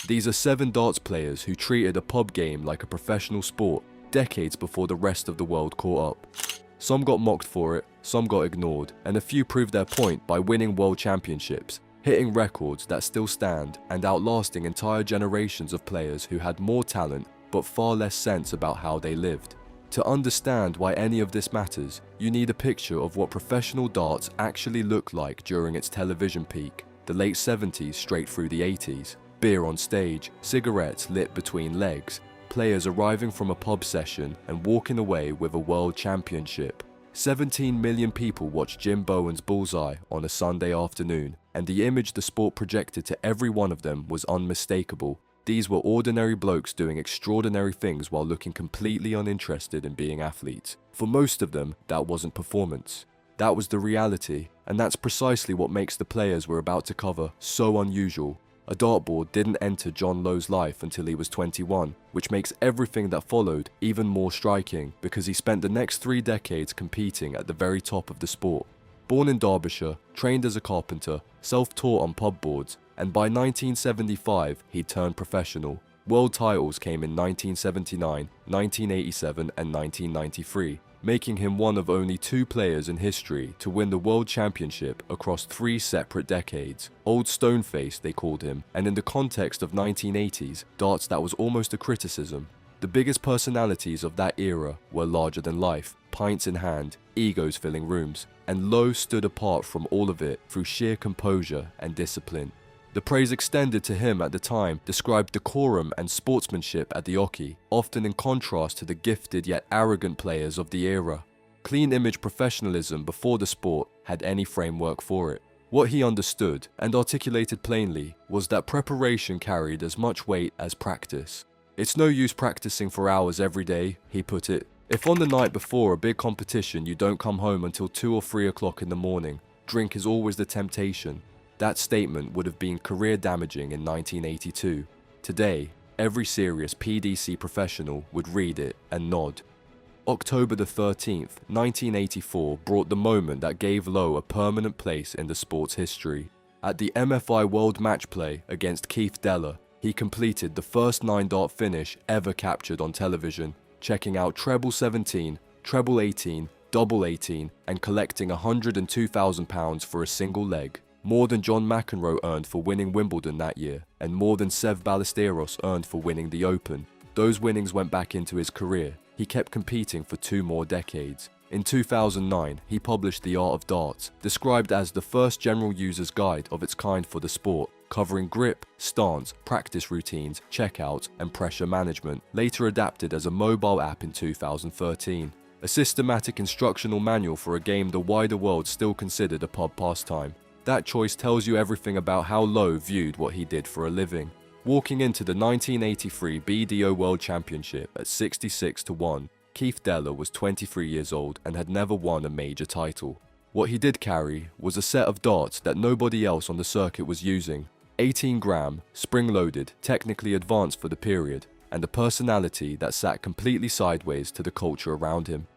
These are 7 darts players who treated a pub game like a professional sport decades before the rest of the world caught up. Some got mocked for it, some got ignored, and a few proved their point by winning world championships, hitting records that still stand and outlasting entire generations of players who had more talent but far less sense about how they lived. To understand why any of this matters, you need a picture of what professional darts actually looked like during its television peak, the late 70s straight through the 80s. Beer on stage, cigarettes lit between legs, players arriving from a pub session and walking away with a world championship. 17 million people watched Jim Bowen's Bullseye on a Sunday afternoon, and the image the sport projected to every one of them was unmistakable. These were ordinary blokes doing extraordinary things while looking completely uninterested in being athletes. For most of them, that wasn't performance. That was the reality, and that's precisely what makes the players we're about to cover so unusual. A dartboard didn't enter John Lowe's life until he was 21, which makes everything that followed even more striking because he spent the next 3 decades competing at the very top of the sport. Born in Derbyshire, trained as a carpenter, self-taught on pub boards, and by 1975 he turned professional. World titles came in 1979, 1987 and 1993, making him one of only 2 players in history to win the World Championship across 3 separate decades. Old Stoneface, they called him, and in the context of 1980s, darts that was almost a criticism. The biggest personalities of that era were larger than life, pints in hand, egos filling rooms, and Lowe stood apart from all of it through sheer composure and discipline. The praise extended to him at the time described decorum and sportsmanship at the Oki, often in contrast to the gifted yet arrogant players of the era. Clean image professionalism before the sport had any framework for it. What he understood, and articulated plainly, was that preparation carried as much weight as practice. It's no use practicing for hours every day, he put it. If on the night before a big competition you don't come home until 2 or 3 o'clock in the morning, drink is always the temptation. That statement would have been career damaging in 1982. Today, every serious PDC professional would read it and nod. October the 13th, 1984 brought the moment that gave Lowe a permanent place in the sport's history. At the MFI World Match Play against Keith Deller, he completed the first 9-dart finish ever captured on television, checking out treble 17, treble 18, double 18 and collecting £102,000 for a single leg. More than John McEnroe earned for winning Wimbledon that year, and more than Sev Ballesteros earned for winning the Open. Those winnings went back into his career. He kept competing for 2 more decades. In 2009, he published The Art of Darts, described as the first general user's guide of its kind for the sport, covering grip, stance, practice routines, checkouts, and pressure management, later adapted as a mobile app in 2013. A systematic instructional manual for a game the wider world still considered a pub pastime. That choice tells you everything about how Lowe viewed what he did for a living. Walking into the 1983 BDO World Championship at 66-1, Keith Deller was 23 years old and had never won a major title. What he did carry was a set of darts that nobody else on the circuit was using, 18-gram, spring-loaded, technically advanced for the period, and a personality that sat completely sideways to the culture around him.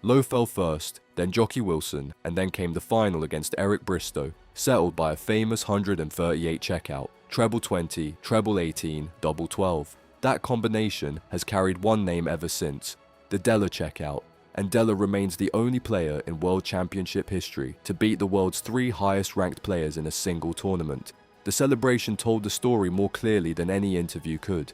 Lowe fell first, then Jockey Wilson, and then came the final against Eric Bristow, settled by a famous 138 checkout, treble 20, treble 18, double 12. That combination has carried one name ever since, the Deller checkout, and Deller remains the only player in World Championship history to beat the world's 3 highest ranked players in a single tournament. The celebration told the story more clearly than any interview could.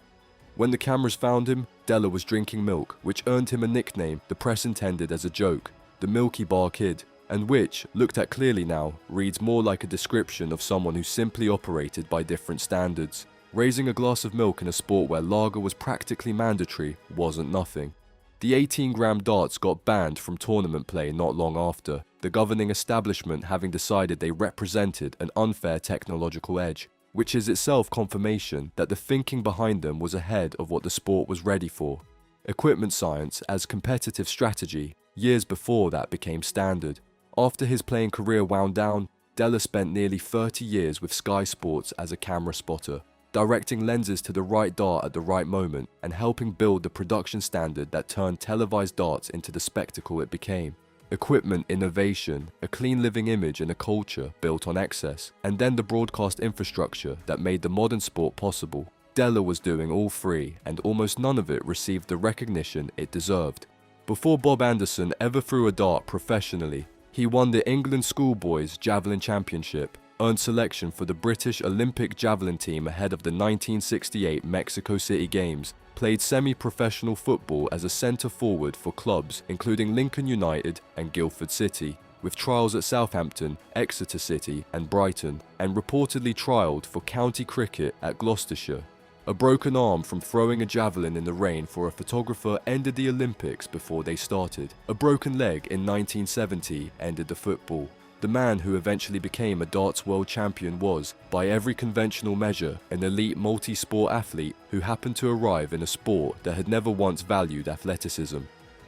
When the cameras found him, Deller was drinking milk, which earned him a nickname the press intended as a joke, the Milky Bar Kid, and which, looked at clearly now, reads more like a description of someone who simply operated by different standards. Raising a glass of milk in a sport where lager was practically mandatory wasn't nothing. The 18-gram darts got banned from tournament play not long after, the governing establishment having decided they represented an unfair technological edge, which is itself confirmation that the thinking behind them was ahead of what the sport was ready for. Equipment science as competitive strategy, years before that became standard. After his playing career wound down, Deller spent nearly 30 years with Sky Sports as a camera spotter, directing lenses to the right dart at the right moment and helping build the production standard that turned televised darts into the spectacle it became. Equipment innovation, a clean living image and a culture built on excess, and then the broadcast infrastructure that made the modern sport possible. Della was doing all three, and almost none of it received the recognition it deserved. Before Bob Anderson ever threw a dart professionally, he won the England Schoolboys Javelin Championship, earned selection for the British Olympic javelin team ahead of the 1968 Mexico City Games, played semi-professional football as a centre forward for clubs including Lincoln United and Guildford City, with trials at Southampton, Exeter City and Brighton, and reportedly trialled for county cricket at Gloucestershire. A broken arm from throwing a javelin in the rain for a photographer ended the Olympics before they started. A broken leg in 1970 ended the football. The man who eventually became a darts world champion was, by every conventional measure, an elite multi-sport athlete who happened to arrive in a sport that had never once valued athleticism.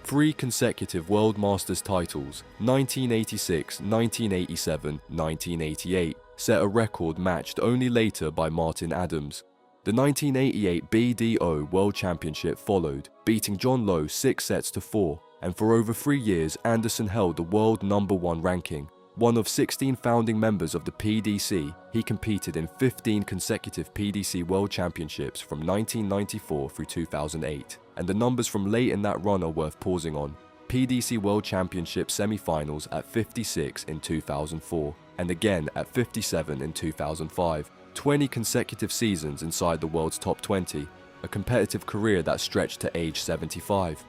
3 consecutive World Masters titles, 1986, 1987, 1988, set a record matched only later by Martin Adams. The 1988 BDO World Championship followed, beating John Lowe 6-4, and for over 3 years Anderson held the world #1 ranking. One of 16 founding members of the PDC, he competed in 15 consecutive PDC World Championships from 1994 through 2008, and the numbers from late in that run are worth pausing on. PDC World Championship semi-finals at 56 in 2004, and again at 57 in 2005. 20 consecutive seasons inside the world's top 20, a competitive career that stretched to age 75.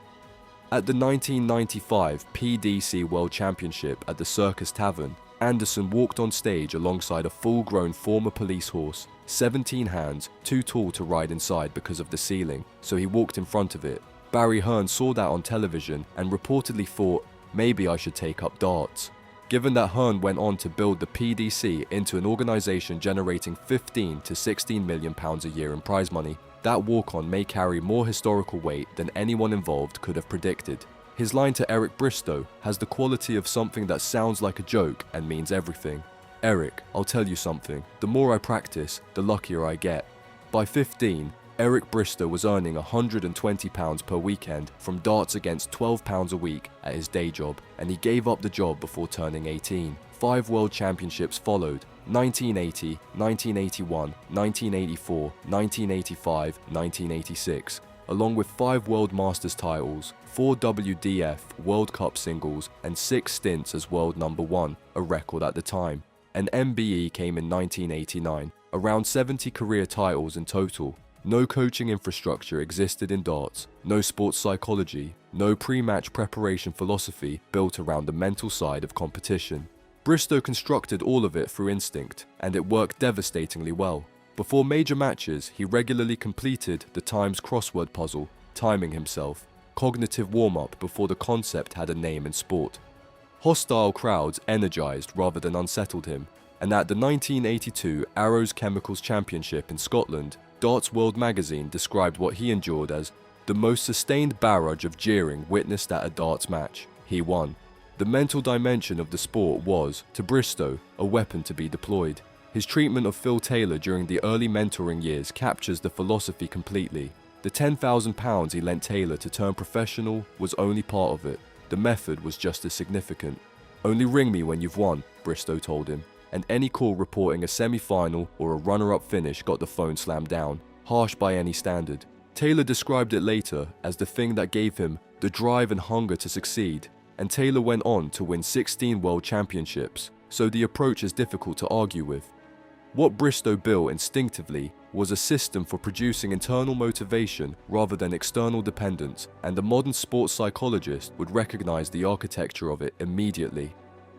At the 1995 PDC World Championship at the Circus Tavern, Anderson walked on stage alongside a full-grown former police horse, 17 hands, too tall to ride inside because of the ceiling, so he walked in front of it. Barry Hearn saw that on television and reportedly thought, maybe I should take up darts. Given that Hearn went on to build the PDC into an organisation generating £15 to £16 million a year in prize money, that walk-on may carry more historical weight than anyone involved could have predicted. His line to Eric Bristow has the quality of something that sounds like a joke and means everything. Eric, I'll tell you something, the more I practice, the luckier I get. By 15, Eric Bristow was earning £120 per weekend from darts against £12 a week at his day job, and he gave up the job before turning 18. 5 world championships followed: 1980, 1981, 1984, 1985, 1986, along with 5 World Masters titles, 4 WDF World Cup singles, and 6 stints as world #1, a record at the time. An MBE came in 1989, around 70 career titles in total. No coaching infrastructure existed in darts, no sports psychology, no pre-match preparation philosophy built around the mental side of competition. Bristow constructed all of it through instinct, and it worked devastatingly well. Before major matches, he regularly completed the Times crossword puzzle, timing himself, cognitive warm-up before the concept had a name in sport. Hostile crowds energized rather than unsettled him, and at the 1982 Arrows Chemicals Championship in Scotland, Darts World magazine described what he endured as the most sustained barrage of jeering witnessed at a darts match. He won. The mental dimension of the sport was, to Bristow, a weapon to be deployed. His treatment of Phil Taylor during the early mentoring years captures the philosophy completely. The £10,000 he lent Taylor to turn professional was only part of it. The method was just as significant. "Only ring me when you've won," Bristow told him, and any call reporting a semi-final or a runner-up finish got the phone slammed down, harsh by any standard. Taylor described it later as the thing that gave him the drive and hunger to succeed, and Taylor went on to win 16 world championships, so the approach is difficult to argue with. What Bristow built instinctively was a system for producing internal motivation rather than external dependence, and a modern sports psychologist would recognize the architecture of it immediately.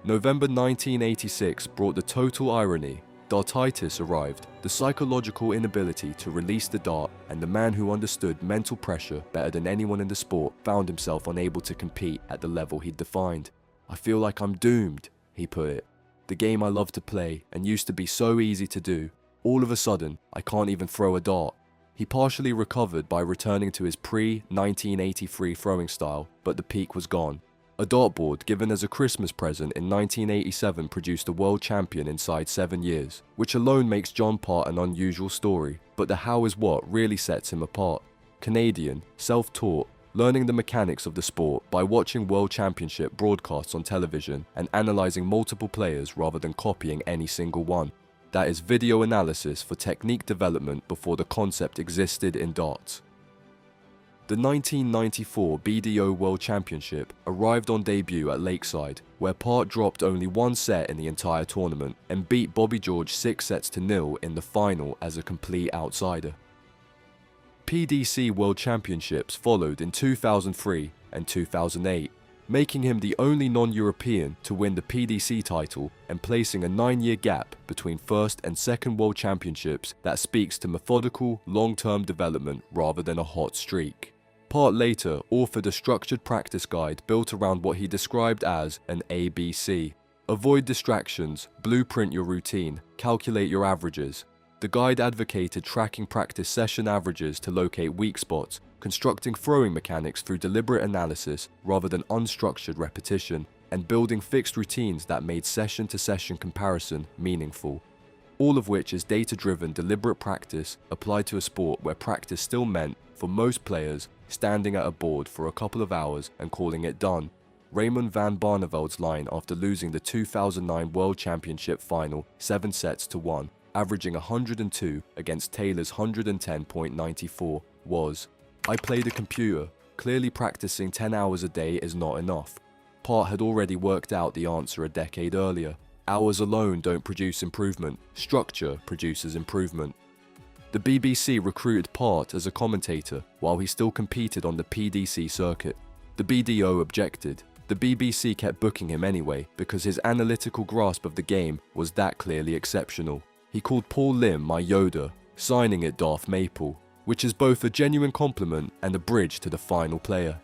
November 1986 brought the total irony. Dartitis arrived, the psychological inability to release the dart, and the man who understood mental pressure better than anyone in the sport found himself unable to compete at the level he'd defined. "I feel like I'm doomed," he put it. "The game I love to play and used to be so easy to do, all of a sudden, I can't even throw a dart." He partially recovered by returning to his pre-1983 throwing style, but the peak was gone. A dartboard given as a Christmas present in 1987 produced a world champion inside 7 years, which alone makes John Part an unusual story, but the how is what really sets him apart. Canadian, self-taught, learning the mechanics of the sport by watching World Championship broadcasts on television and analysing multiple players rather than copying any single one. that is video analysis for technique development before the concept existed in darts. The 1994 BDO World Championship arrived on debut at Lakeside, where Part dropped only one set in the entire tournament and beat Bobby George 6-0 in the final as a complete outsider. PDC World Championships followed in 2003 and 2008, making him the only non-European to win the PDC title and placing a 9-year gap between first and second World Championships that speaks to methodical, long-term development rather than a hot streak. Part later authored a structured practice guide built around what he described as an ABC. Avoid distractions, blueprint your routine, calculate your averages. The guide advocated tracking practice session averages to locate weak spots, constructing throwing mechanics through deliberate analysis rather than unstructured repetition, and building fixed routines that made session-to-session comparison meaningful. All of which is data-driven, deliberate practice applied to a sport where practice still meant, for most players, standing at a board for a couple of hours and calling it done. Raymond van Barneveld's line after losing the 2009 World Championship final 7-1, averaging 102 against Taylor's 110.94, was, "I played a computer. Clearly practicing 10 hours a day is not enough." Part had already worked out the answer a decade earlier. Hours alone don't produce improvement. Structure produces improvement. The BBC recruited Part as a commentator while he still competed on the PDC circuit. The BDO objected. The BBC kept booking him anyway because his analytical grasp of the game was that clearly exceptional. He called Paul Lim my Yoda, signing it Darth Maple, which is both a genuine compliment and a bridge to the final player.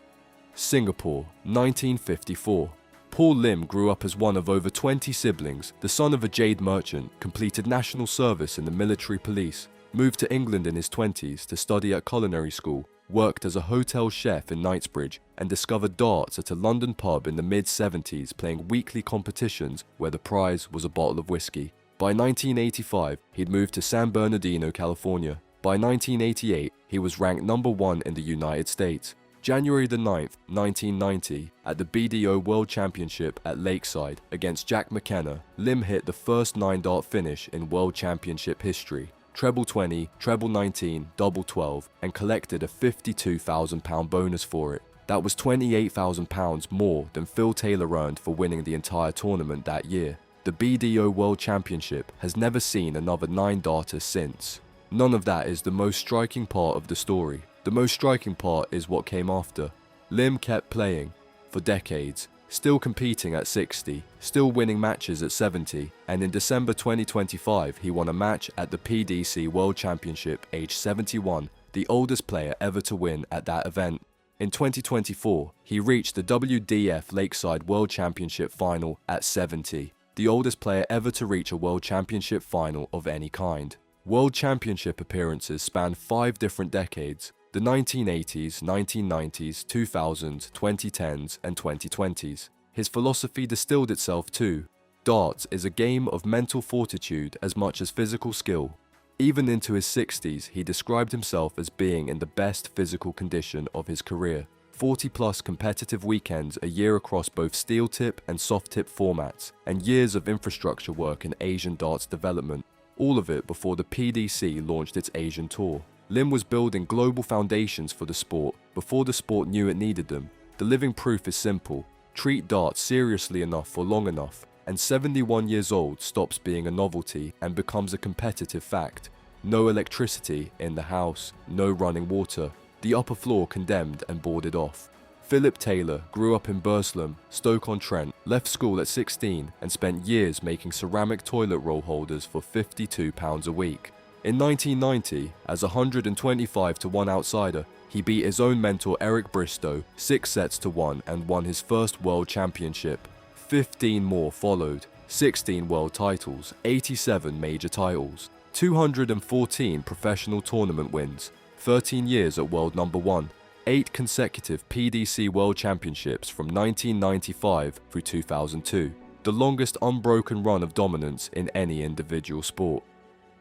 Singapore, 1954. Paul Lim grew up as one of over 20 siblings, the son of a jade merchant, completed national service in the military police, moved to England in his 20s to study at culinary school, worked as a hotel chef in Knightsbridge, and discovered darts at a London pub in the mid-70s, playing weekly competitions where the prize was a bottle of whiskey. By 1985, he'd moved to San Bernardino, California. By 1988, he was ranked #1 in the United States. January the 9th, 1990, at the BDO World Championship at Lakeside against Jack McKenna, Lim hit the first 9-dart finish in World Championship history. Treble 20, treble 19, double 12, and collected a £52,000 bonus for it. That was £28,000 more than Phil Taylor earned for winning the entire tournament that year. The BDO World Championship has never seen another 9-darter since. None of that is the most striking part of the story. The most striking part is what came after. Lim kept playing for decades, still competing at 60, still winning matches at 70, and in December 2025 he won a match at the PDC World Championship aged 71, the oldest player ever to win at that event. In 2024, he reached the WDF Lakeside World Championship final at 70, the oldest player ever to reach a World Championship final of any kind. World Championship appearances span 5 different decades: the 1980s, 1990s, 2000s, 2010s, and 2020s. His philosophy distilled itself to: darts is a game of mental fortitude as much as physical skill. Even into his 60s, he described himself as being in the best physical condition of his career. 40+ competitive weekends a year across both steel tip and soft tip formats, and years of infrastructure work in Asian darts development. All of it before the PDC launched its Asian tour. Lim was building global foundations for the sport before the sport knew it needed them. The living proof is simple: treat darts seriously enough for long enough, and 71 years old stops being a novelty and becomes a competitive fact. No electricity in the house, no running water, the upper floor condemned and boarded off. Philip Taylor grew up in Burslem, Stoke-on-Trent, left school at 16 and spent years making ceramic toilet roll holders for £52 a week. In 1990, as a 125-1 outsider, he beat his own mentor Eric Bristow 6-1 and won his first world championship. 15 more followed, 16 world titles, 87 major titles, 214 professional tournament wins, 13 years at world #1, 8 consecutive PDC World Championships from 1995 through 2002, the longest unbroken run of dominance in any individual sport.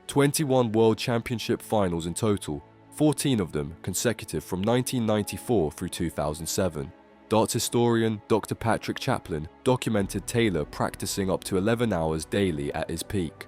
21 World Championship finals in total, 14 of them consecutive from 1994 through 2007. Darts historian Dr. Patrick Chaplin documented Taylor practicing up to 11 hours daily at his peak.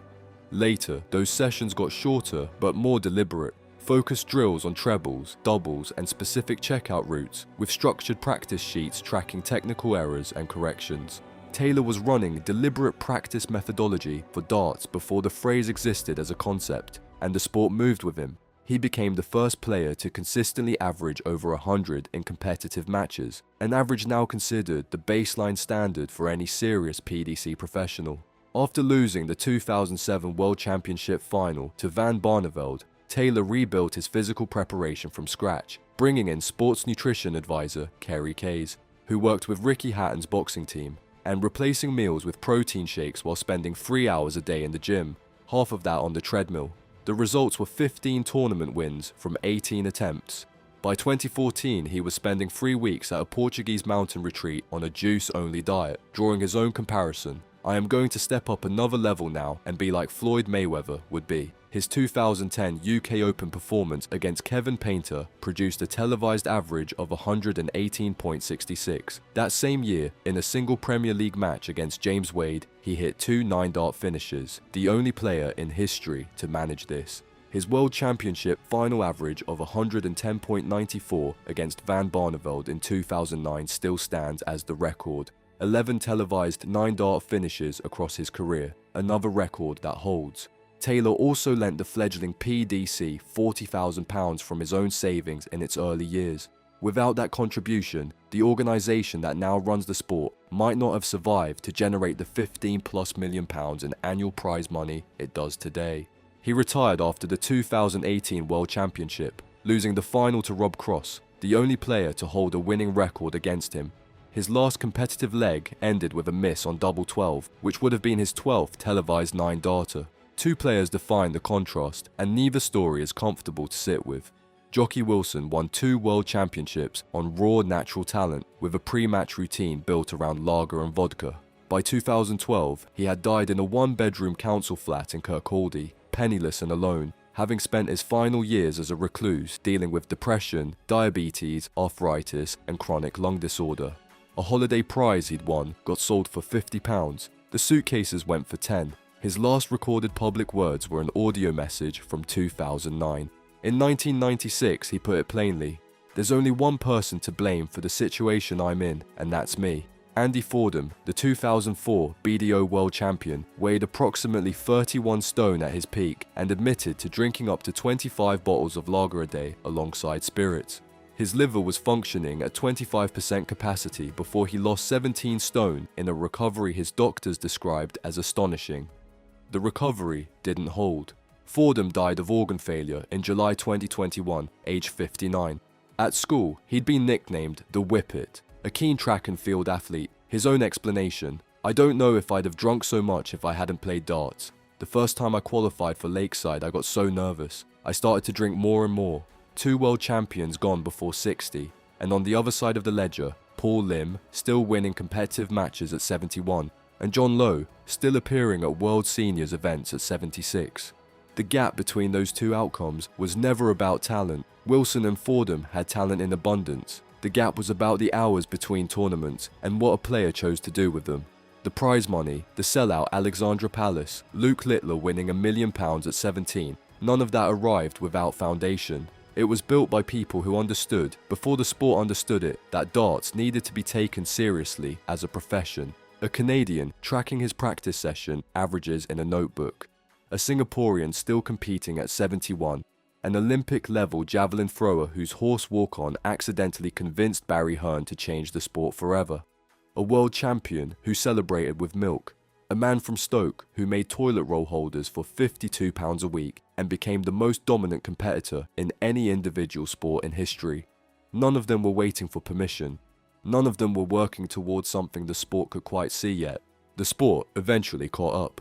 Later, those sessions got shorter but more deliberate. Focused drills on trebles, doubles, and specific checkout routes, with structured practice sheets tracking technical errors and corrections. Taylor was running deliberate practice methodology for darts before the phrase existed as a concept, and the sport moved with him. He became the first player to consistently average over 100 in competitive matches, an average now considered the baseline standard for any serious PDC professional. After losing the 2007 World Championship final to Van Barneveld, Taylor rebuilt his physical preparation from scratch, bringing in sports nutrition advisor Kerry Kays, who worked with Ricky Hatton's boxing team, and replacing meals with protein shakes while spending 3 hours a day in the gym, half of that on the treadmill. The results were 15 tournament wins from 18 attempts. By 2014, he was spending 3 weeks at a Portuguese mountain retreat on a juice-only diet, drawing his own comparison. "I am going to step up another level now and be like Floyd Mayweather would be." His 2010 UK Open performance against Kevin Painter produced a televised average of 118.66. That same year, in a single Premier League match against James Wade, he hit 2 9-dart finishes, the only player in history to manage this. His World Championship final average of 110.94 against Van Barneveld in 2009 still stands as the record. 11 televised 9-dart finishes across his career, another record that holds. Taylor also lent the fledgling PDC £40,000 from his own savings in its early years. Without that contribution, the organisation that now runs the sport might not have survived to generate the £15+ million in annual prize money it does today. He retired after the 2018 World Championship, losing the final to Rob Cross, the only player to hold a winning record against him. His last competitive leg ended with a miss on double 12, which would have been his 12th televised 9-darter. Two players define the contrast, and neither story is comfortable to sit with. Jockey Wilson won 2 world championships on raw natural talent with a pre-match routine built around lager and vodka. By 2012, he had died in a 1-bedroom council flat in Kirkcaldy, penniless and alone, having spent his final years as a recluse dealing with depression, diabetes, arthritis, and chronic lung disorder. A holiday prize he'd won got sold for £50. The suitcases went for 10. His last recorded public words were an audio message from 2009. In 1996, he put it plainly, "There's only one person to blame for the situation I'm in, and that's me." Andy Fordham, the 2004 BDO World Champion, weighed approximately 31 stone at his peak and admitted to drinking up to 25 bottles of lager a day alongside spirits. His liver was functioning at 25% capacity before he lost 17 stone in a recovery his doctors described as astonishing. The recovery didn't hold. Fordham died of organ failure in July 2021, aged 59. At school, he'd been nicknamed the Whippet, a keen track and field athlete. His own explanation, "I don't know if I'd have drunk so much if I hadn't played darts. The first time I qualified for Lakeside, I got so nervous. I started to drink more and more." 2 world champions gone before 60, and on the other side of the ledger, Paul Lim, still winning competitive matches at 71, and John Lowe, still appearing at World Seniors events at 76. The gap between those 2 outcomes was never about talent. Wilson and Fordham had talent in abundance. The gap was about the hours between tournaments and what a player chose to do with them. The prize money, the sellout Alexandra Palace, Luke Littler winning £1 million at 17, none of that arrived without foundation. It was built by people who understood, before the sport understood it, that darts needed to be taken seriously as a profession. A Canadian tracking his practice session averages in a notebook. A Singaporean still competing at 71. An Olympic-level javelin thrower whose horse walk-on accidentally convinced Barry Hearn to change the sport forever. A world champion who celebrated with milk. A man from Stoke who made toilet roll holders for £52 a week and became the most dominant competitor in any individual sport in history. None of them were waiting for permission. None of them were working towards something the sport could quite see yet. The sport eventually caught up.